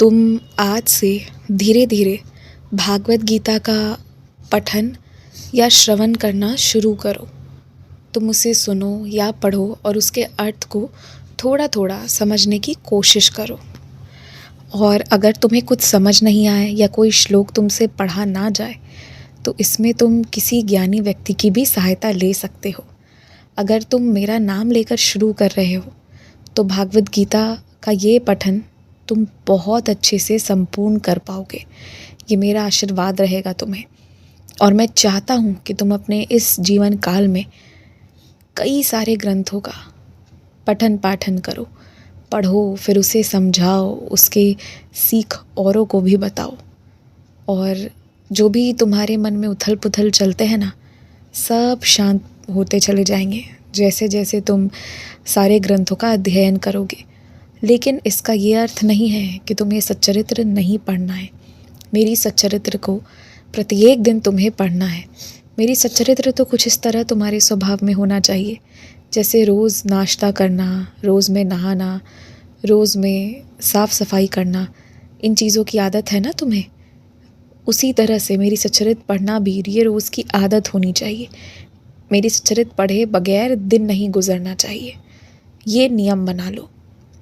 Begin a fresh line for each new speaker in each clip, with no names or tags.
तुम आज से धीरे धीरे भागवत गीता का पठन या श्रवण करना शुरू करो। तुम उसे सुनो या पढ़ो और उसके अर्थ को थोड़ा थोड़ा समझने की कोशिश करो। और अगर तुम्हें कुछ समझ नहीं आए या कोई श्लोक तुमसे पढ़ा ना जाए तो इसमें तुम किसी ज्ञानी व्यक्ति की भी सहायता ले सकते हो। अगर तुम मेरा नाम लेकर शुरू कर रहे हो तो भागवत गीता का ये पठन तुम बहुत अच्छे से संपूर्ण कर पाओगे। ये मेरा आशीर्वाद रहेगा तुम्हें। और मैं चाहता हूँ कि तुम अपने इस जीवन काल में कई सारे ग्रंथों का पठन पाठन करो, पढ़ो, फिर उसे समझाओ, उसके सीख औरों को भी बताओ। और जो भी तुम्हारे मन में उथल पुथल चलते हैं ना, सब शांत होते चले जाएंगे जैसे जैसे तुम सारे ग्रंथों का अध्ययन करोगे। लेकिन इसका ये अर्थ नहीं है कि तुम्हें सच्चरित्र नहीं पढ़ना है। मेरी सच्चरित्र को प्रत्येक दिन तुम्हें पढ़ना है। मेरी सच्चरित्र तो कुछ इस तरह तुम्हारे स्वभाव में होना चाहिए, जैसे रोज़ नाश्ता करना, रोज़ में नहाना, रोज़ में साफ़ सफाई करना, इन चीज़ों की आदत है ना तुम्हें। उसी तरह से मेरी सच्चरित्र पढ़ना भी ये रोज़ की आदत होनी चाहिए। मेरी सच्चरित्र पढ़े बगैर दिन नहीं गुजरना चाहिए। ये नियम बना लो।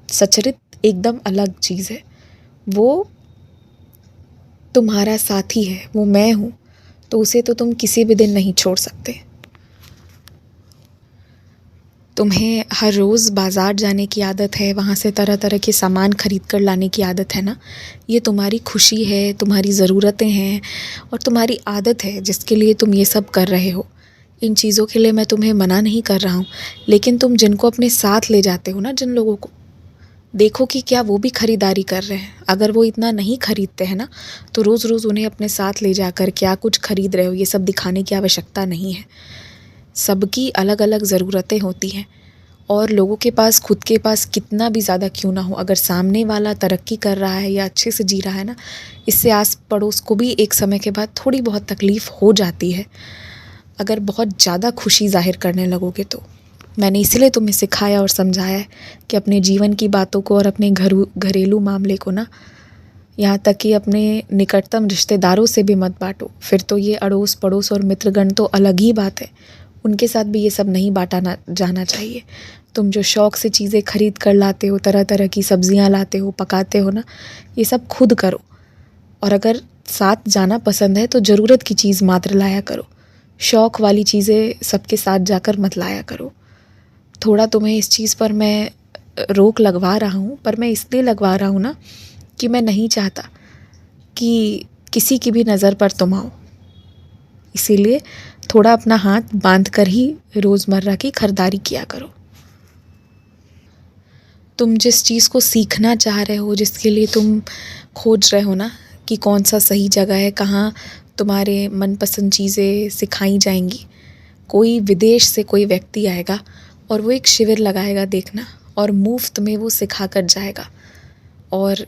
सच्चरित्र एकदम अलग चीज़ है। वो तुम्हारा साथी है, वो मैं हूँ, तो उसे तो तुम किसी भी दिन नहीं छोड़ सकते। तुम्हें हर रोज़ बाज़ार जाने की आदत है, वहाँ से तरह तरह के सामान खरीद कर लाने की आदत है ना। ये तुम्हारी खुशी है, तुम्हारी ज़रूरतें हैं और तुम्हारी आदत है जिसके लिए तुम ये सब कर रहे हो। इन चीज़ों के लिए मैं तुम्हें मना नहीं कर रहा हूँ, लेकिन तुम जिनको अपने साथ ले जाते हो ना, जिन लोगों को, देखो कि क्या वो भी ख़रीदारी कर रहे हैं। अगर वो इतना नहीं खरीदते हैं ना, तो रोज़ रोज़ उन्हें अपने साथ ले जाकर क्या कुछ खरीद रहे हो ये सब दिखाने की आवश्यकता नहीं है। सबकी अलग अलग ज़रूरतें होती हैं और लोगों के पास, खुद के पास कितना भी ज़्यादा क्यों ना हो, अगर सामने वाला तरक्की कर रहा है या अच्छे से जी रहा है ना, इससे आस पड़ोस को भी एक समय के बाद थोड़ी बहुत तकलीफ़ हो जाती है अगर बहुत ज़्यादा खुशी ज़ाहिर करने लगोगे तो। मैंने इसीलिए तुम्हें सिखाया और समझाया है कि अपने जीवन की बातों को और अपने घरेलू मामले को ना, यहाँ तक कि अपने निकटतम रिश्तेदारों से भी मत बांटो। फिर तो ये अड़ोस पड़ोस और मित्रगण तो अलग ही बात है, उनके साथ भी ये सब नहीं बांटा जाना चाहिए। तुम जो शौक़ से चीज़ें खरीद कर लाते हो, तरह तरह की सब्जियाँ लाते हो, पकाते हो ना, ये सब खुद करो। और अगर साथ जाना पसंद है तो ज़रूरत की चीज़ मात्र लाया करो। शौक़ वाली चीज़ें सबके साथ जाकर मत लाया करो। थोड़ा तुम्हें इस चीज़ पर मैं रोक लगवा रहा हूँ, पर मैं इसलिए लगवा रहा हूँ ना कि मैं नहीं चाहता कि किसी की भी नज़र पर तुम आओ। इसीलिए थोड़ा अपना हाथ बांध कर ही रोज़मर्रा की खरीदारी किया करो। तुम जिस चीज़ को सीखना चाह रहे हो, जिसके लिए तुम खोज रहे हो ना कि कौन सा सही जगह है, कहाँ तुम्हारे मनपसंद चीज़ें सिखाई जाएंगी, कोई विदेश से कोई व्यक्ति आएगा और वो एक शिविर लगाएगा देखना, और मुफ्त में वो सिखा कर जाएगा। और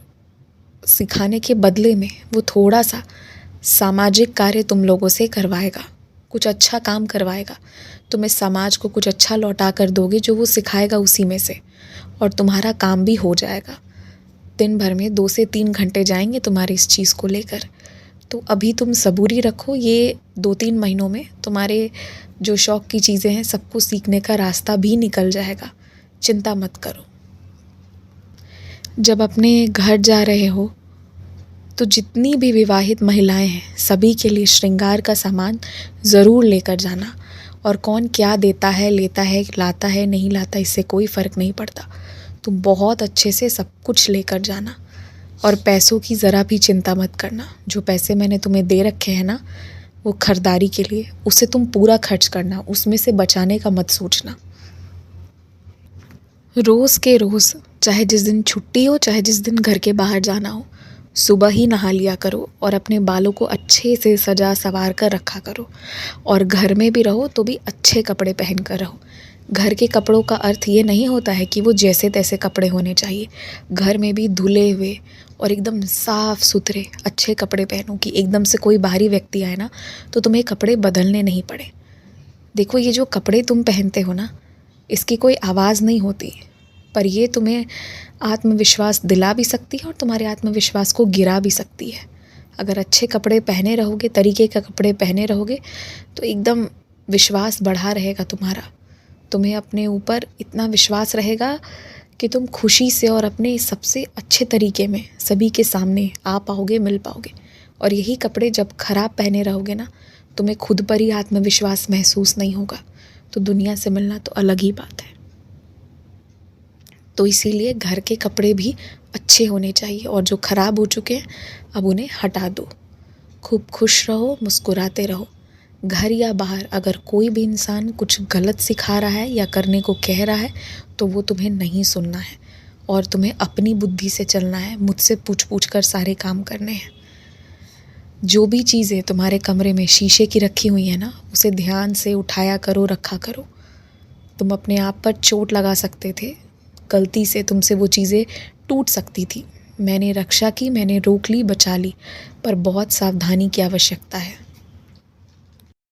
सिखाने के बदले में वो थोड़ा सा सामाजिक कार्य तुम लोगों से करवाएगा, कुछ अच्छा काम करवाएगा। तुम इस समाज को कुछ अच्छा लौटा कर दोगे जो वो सिखाएगा उसी में से, और तुम्हारा काम भी हो जाएगा। दिन भर में 2 से 3 घंटे जाएंगे तुम्हारे इस चीज़ को लेकर। तो अभी तुम सबूरी रखो, ये 2-3 महीनों में तुम्हारे जो शौक़ की चीज़ें हैं सबको सीखने का रास्ता भी निकल जाएगा। चिंता मत करो। जब अपने घर जा रहे हो तो जितनी भी विवाहित महिलाएं हैं सभी के लिए श्रृंगार का सामान ज़रूर लेकर जाना। और कौन क्या देता है, लेता है, लाता है, नहीं लाता, इससे कोई फ़र्क नहीं पड़ता। तुम बहुत अच्छे से सब कुछ लेकर जाना और पैसों की ज़रा भी चिंता मत करना। जो पैसे मैंने तुम्हें दे रखे हैं ना, वो खरीदारी के लिए, उसे तुम पूरा खर्च करना, उसमें से बचाने का मत सोचना। रोज़ के रोज़, चाहे जिस दिन छुट्टी हो, चाहे जिस दिन घर के बाहर जाना हो, सुबह ही नहा लिया करो और अपने बालों को अच्छे से सजा संवार कर रखा करो। और घर में भी रहो तो भी अच्छे कपड़े पहन कर रहो। घर के कपड़ों का अर्थ ये नहीं होता है कि वो जैसे तैसे कपड़े होने चाहिए। घर में भी धुले हुए और एकदम साफ़ सुथरे अच्छे कपड़े पहनो कि एकदम से कोई बाहरी व्यक्ति आए ना तो तुम्हें कपड़े बदलने नहीं पड़े। देखो, ये जो कपड़े तुम पहनते हो ना, इसकी कोई आवाज़ नहीं होती, पर ये तुम्हें आत्मविश्वास दिला भी सकती है और तुम्हारे आत्मविश्वास को गिरा भी सकती है। अगर अच्छे कपड़े पहने रहोगे, तरीके के कपड़े पहने रहोगे तो एकदम विश्वास बढ़ा रहेगा तुम्हारा। तुम्हें अपने ऊपर इतना विश्वास रहेगा कि तुम खुशी से और अपने सबसे अच्छे तरीके में सभी के सामने आ पाओगे, मिल पाओगे। और यही कपड़े जब खराब पहने रहोगे ना, तुम्हें खुद पर ही आत्मविश्वास महसूस नहीं होगा, तो दुनिया से मिलना तो अलग ही बात है। तो इसीलिए घर के कपड़े भी अच्छे होने चाहिए और जो ख़राब हो चुके हैं अब उन्हें हटा दो। खूब खुश रहो, मुस्कुराते रहो। घर या बाहर अगर कोई भी इंसान कुछ गलत सिखा रहा है या करने को कह रहा है तो वो तुम्हें नहीं सुनना है और तुम्हें अपनी बुद्धि से चलना है। मुझसे पूछ पूछ कर सारे काम करने हैं। जो भी चीज़ें तुम्हारे कमरे में शीशे की रखी हुई है ना, उसे ध्यान से उठाया करो, रखा करो। तुम अपने आप पर चोट लगा सकते थे, गलती से तुमसे वो चीज़ें टूट सकती थी। मैंने रक्षा की, मैंने रोक ली, बचा ली, पर बहुत सावधानी की आवश्यकता है।